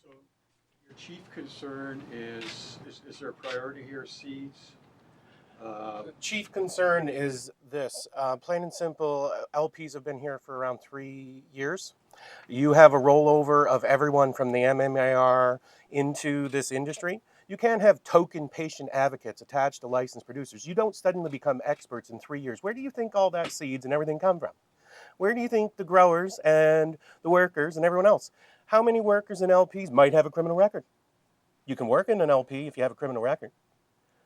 So your chief concern is there a priority here, seeds? Chief concern is this, plain and simple, LPs have been here for around 3 years. You have a rollover of everyone from the MMAR into this industry. You can't have token patient advocates attached to licensed producers. You don't suddenly become experts in 3 years. Where do you think all that seeds and everything come from? Where do you think the growers and the workers and everyone else? How many workers and LPs might have a criminal record? You can work in an LP if you have a criminal record.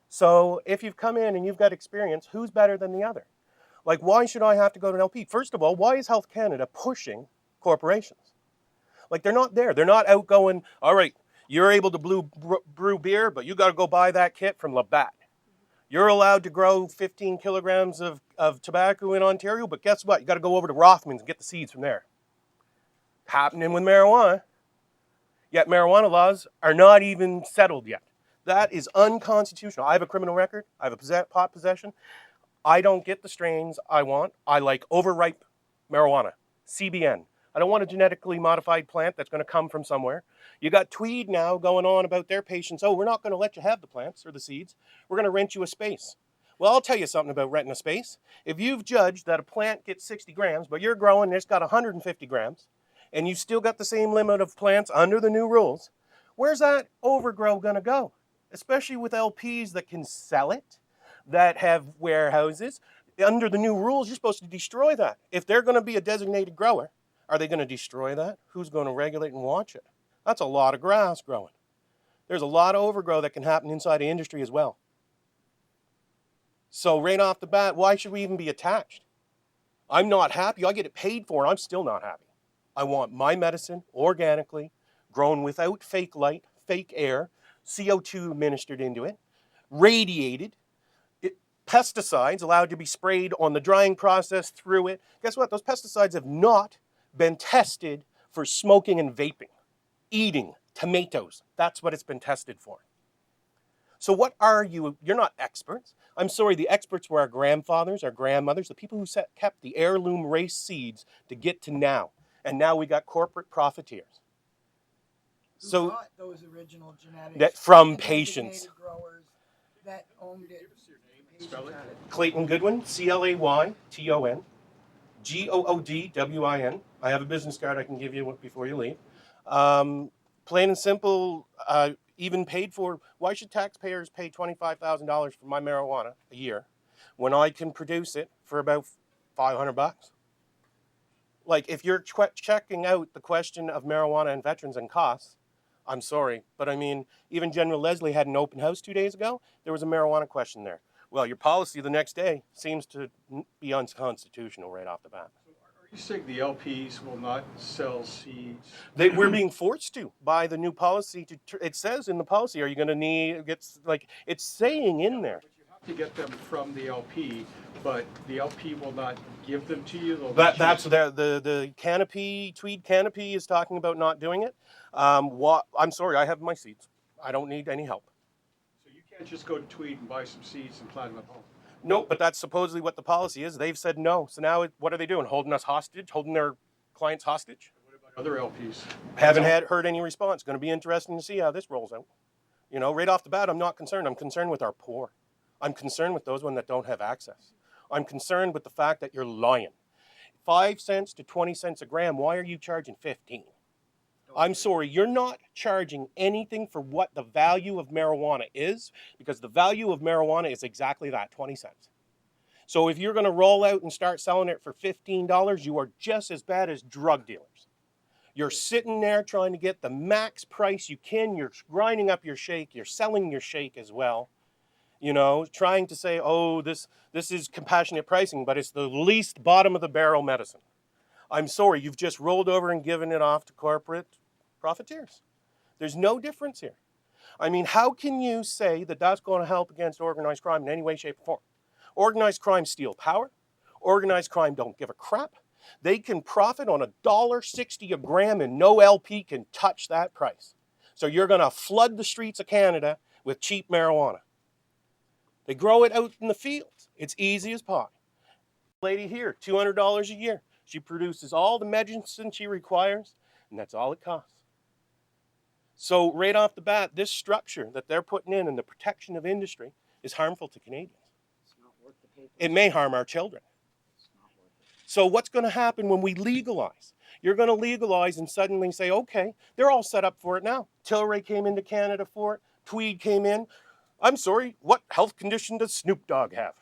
So if you've come in and you've got experience, who's better than the other? Like, why should I have to go to an LP? First of all, why is Health Canada pushing corporations? Like, they're not there. They're not out going, all right, you're able to brew beer, but you got to go buy that kit from Labatt. You're allowed to grow 15 kilograms of tobacco in Ontario, but guess what? You got to go over to Rothman's and get the seeds from there. Happening with marijuana. Yet marijuana laws are not even settled yet. That is unconstitutional. I have a criminal record. I have a pot possession. I don't get the strains I want. I like overripe marijuana, CBN. I don't want a genetically modified plant that's going to come from somewhere. You got Tweed now going on about their patients. Oh, we're not going to let you have the plants or the seeds. We're going to rent you a space. Well, I'll tell you something about renting a space. If you've judged that a plant gets 60 grams, but you're growing and it's got 150 grams, and you still got the same limit of plants under the new rules, where's that overgrow going to go? Especially with LPs that can sell it, that have warehouses. Under the new rules, you're supposed to destroy that. If they're going to be a designated grower, are they going to destroy that? Who's going to regulate and watch it? That's a lot of grass growing. There's a lot of overgrow that can happen inside the industry as well. So right off the bat, why should we even be attached? I'm not happy. I get it paid for, and I'm still not happy. I want my medicine organically, grown without fake light, fake air, CO2 administered into it, radiated, pesticides allowed to be sprayed on the drying process through it. Guess what? Those pesticides have not been tested for smoking and vaping, eating tomatoes. That's what it's been tested for. So what are you? You're not experts. I'm sorry, the experts were our grandfathers, our grandmothers, the people who kept the heirloom race seeds to get to now. And now we got corporate profiteers. Who got those original genetics that from the patients. designated growers that owned it. Spell it. Clayton Goodwin, Clayton, Goodwin. I have a business card I can give you before you leave. Plain and simple, even paid for. Why should taxpayers pay $25,000 for my marijuana a year when I can produce it for about $500? Like, if you're checking out the question of marijuana and veterans and costs, I'm sorry, but I mean, even General Leslie had an open house 2 days ago. There was a marijuana question there. Well, your policy the next day seems to be unconstitutional right off the bat. Are you saying the LPs will not sell seeds? We're being forced to by the new policy. It says in the policy, are you going to need? It's saying in there. But you have to get them from the LP, but the LP will not give them to you. That's the canopy. Tweed Canopy is talking about not doing it. I'm sorry, I have my seeds. I don't need any help. So you can't just go to Tweed and buy some seeds and plant them at home. No, but that's supposedly what the policy is. They've said no. So now what are they doing? Holding us hostage? Holding their clients hostage? What about other LPs? Haven't heard any response. Going to be interesting to see how this rolls out. You know, right off the bat, I'm not concerned. I'm concerned with our poor. I'm concerned with those ones that don't have access. I'm concerned with the fact that you're lying. 5 cents to 20 cents a gram. Why are you charging 15? I'm sorry, you're not charging anything for what the value of marijuana is, because the value of marijuana is exactly that, 20 cents. So if you're going to roll out and start selling it for $15, you are just as bad as drug dealers. You're sitting there trying to get the max price you can. You're grinding up your shake. You're selling your shake as well. You know, trying to say, oh, this is compassionate pricing, but it's the least bottom of the barrel medicine. I'm sorry, you've just rolled over and given it off to corporate profiteers. There's no difference here. I mean, how can you say that that's going to help against organized crime in any way, shape, or form? Organized crime steal power. Organized crime don't give a crap. They can profit on $1.60 a gram and no LP can touch that price. So you're going to flood the streets of Canada with cheap marijuana. They grow it out in the fields. It's easy as pie. Lady here, $200 a year. She produces all the medicine she requires, and that's all it costs. So right off the bat, this structure that they're putting in and the protection of industry is harmful to Canadians. It may harm our children. So what's going to happen when we legalize? You're going to legalize and suddenly say, okay, they're all set up for it now. Tilray came into Canada for it. Tweed came in. I'm sorry, what health condition does Snoop Dogg have?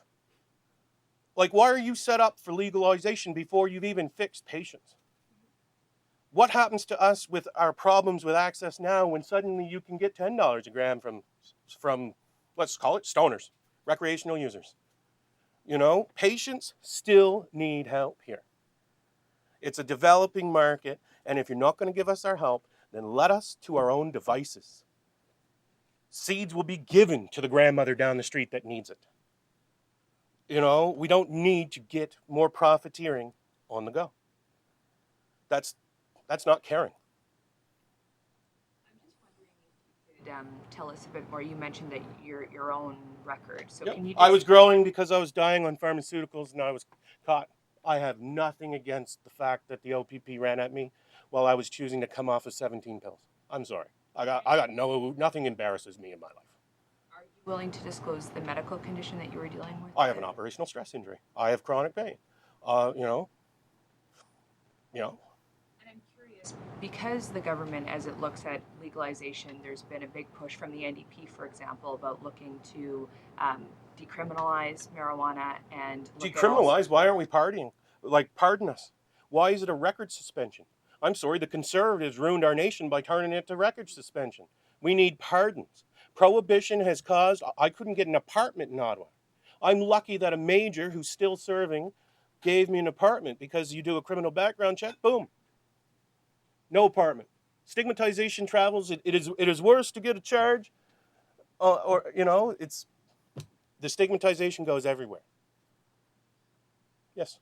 Like, why are you set up for legalization before you've even fixed patients? What happens to us with our problems with access now when suddenly you can get $10 a gram from let's call it stoners, recreational users? You know, patients still need help here. It's a developing market, and if you're not going to give us our help, then let us to our own devices. Seeds will be given to the grandmother down the street that needs it. You know, we don't need to get more profiteering on the go. That's not caring. I'm just wondering if you could tell us a bit more. You mentioned that your own record. So Yep. can you? I was growing because I was dying on pharmaceuticals, and I was caught. I have nothing against the fact that the OPP ran at me while I was choosing to come off of 17 pills. I'm sorry. I got nothing embarrasses me in my life. Are you willing to disclose the medical condition that you were dealing with? I have an operational stress injury. I have chronic pain. You know. And I'm curious, because the government, as it looks at legalization, there's been a big push from the NDP, for example, about looking to decriminalize marijuana and Decriminalize? Why aren't we partying? Like, pardon us. Why is it a record suspension? I'm sorry, the Conservatives ruined our nation by turning it to record suspension. We need pardons. Prohibition has caused, I couldn't get an apartment in Ottawa. I'm lucky that a major who's still serving gave me an apartment because you do a criminal background check, boom. No apartment. Stigmatization travels. It is worse to get a charge, or you know, it's the stigmatization goes everywhere. Yes.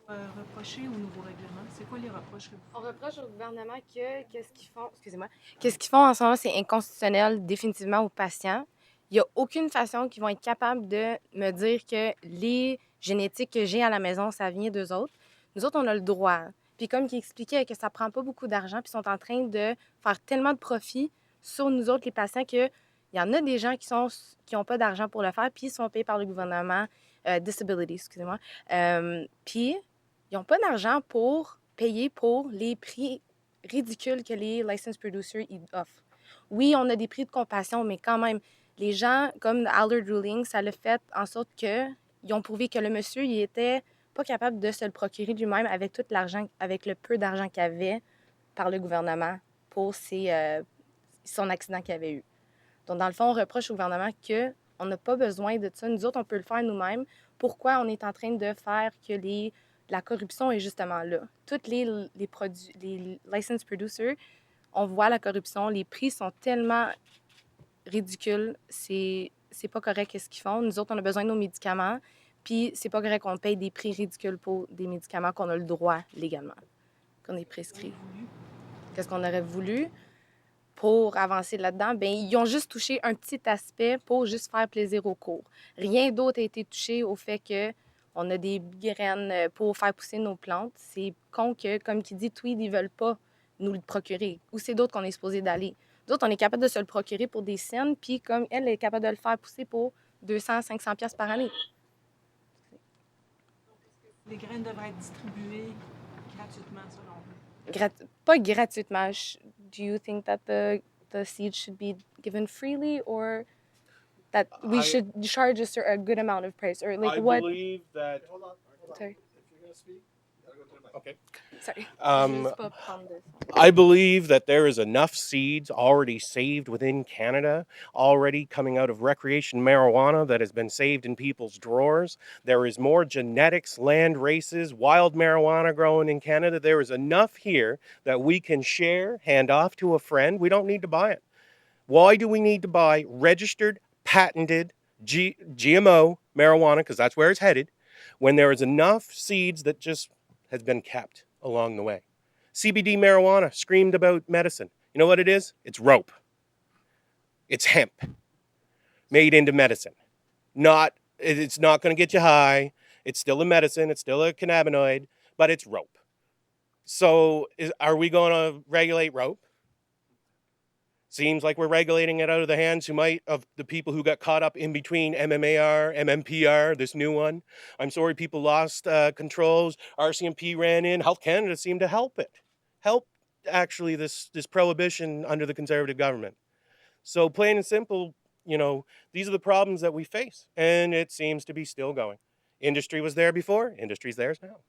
Reprocher au nouveau règlement? C'est quoi les reproches que vous On reproche au gouvernement que qu'est-ce qu'ils font, excusez-moi, qu'est-ce qu'ils font en ce moment, c'est inconstitutionnel définitivement aux patients. Il n'y a aucune façon qu'ils vont être capables de me dire que les génétiques que j'ai à la maison, ça vient d'eux autres. Nous autres, on a le droit. Puis comme il expliquait que ça prend pas beaucoup d'argent, puis ils sont en train de faire tellement de profit sur nous autres, les patients, qu'il y en a des gens qui ont pas d'argent pour le faire, puis ils sont payés par le gouvernement, disability, excusez-moi. Puis ils n'ont pas d'argent pour payer pour les prix ridicules que les licensed producers offrent. Oui, on a des prix de compassion, mais quand même, les gens, comme Allard Ruling, ça l'a fait en sorte qu'ils ont prouvé que le monsieur, il était pas capable de se le procurer lui-même avec tout l'argent, avec le peu d'argent qu'il avait par le gouvernement pour son accident qu'il avait eu. Donc, dans le fond, on reproche au gouvernement qu'on n'a pas besoin de ça. Nous autres, on peut le faire nous-mêmes. Pourquoi on est en train de faire que la corruption est justement là? Tous les produits, les licensed producers, on voit la corruption. Les prix sont tellement ridicules. C'est pas correct ce qu'ils font. Nous autres, on a besoin de nos médicaments. Puis, c'est pas correct qu'on paye des prix ridicules pour des médicaments qu'on a le droit légalement, qu'on est prescrit. Qu'est-ce qu'on aurait voulu pour avancer là-dedans? Bien, ils ont juste touché un petit aspect pour juste faire plaisir aux cours. Rien d'autre a été touché au fait qu'on a des graines pour faire pousser nos plantes. C'est con que, comme qui dit, Tweed, ils veulent pas nous le procurer. Ou c'est d'autres qu'on est supposé d'aller. D'autres, on est capable de se le procurer pour des cents, puis comme elle est capable de le faire pousser pour 200-500$ par année. Les graines devraient être distribuées gratuitement, selon vous? Pas gratuitement. Do you think that the seeds should be given freely, or that we should charge a good amount of price, or like I what? believe that. Hold on. Sorry. If you're gonna speak, you gotta go to the mic. Okay. Sorry. I believe that there is enough seeds already saved within Canada, already coming out of recreation marijuana that has been saved in people's drawers. There is more genetics, land races, wild marijuana growing in Canada. There is enough here that we can share, hand off to a friend. We don't need to buy it. Why do we need to buy registered, patented GMO marijuana, because that's where it's headed, when there is enough seeds that just has been kept along the way? CBD marijuana screamed about medicine. You know what it is? It's rope. It's hemp made into medicine. It's not going to get you high. It's still a medicine. It's still a cannabinoid, but it's rope. So are we going to regulate rope? Seems like we're regulating it out of the hands of the people who got caught up in between MMAR, MMPR, this new one. I'm sorry people lost controls. RCMP ran in. Health Canada seemed to help it. Help actually this prohibition under the Conservative government. So plain and simple, these are the problems that we face, and it seems to be still going. Industry was there before, industry's there now.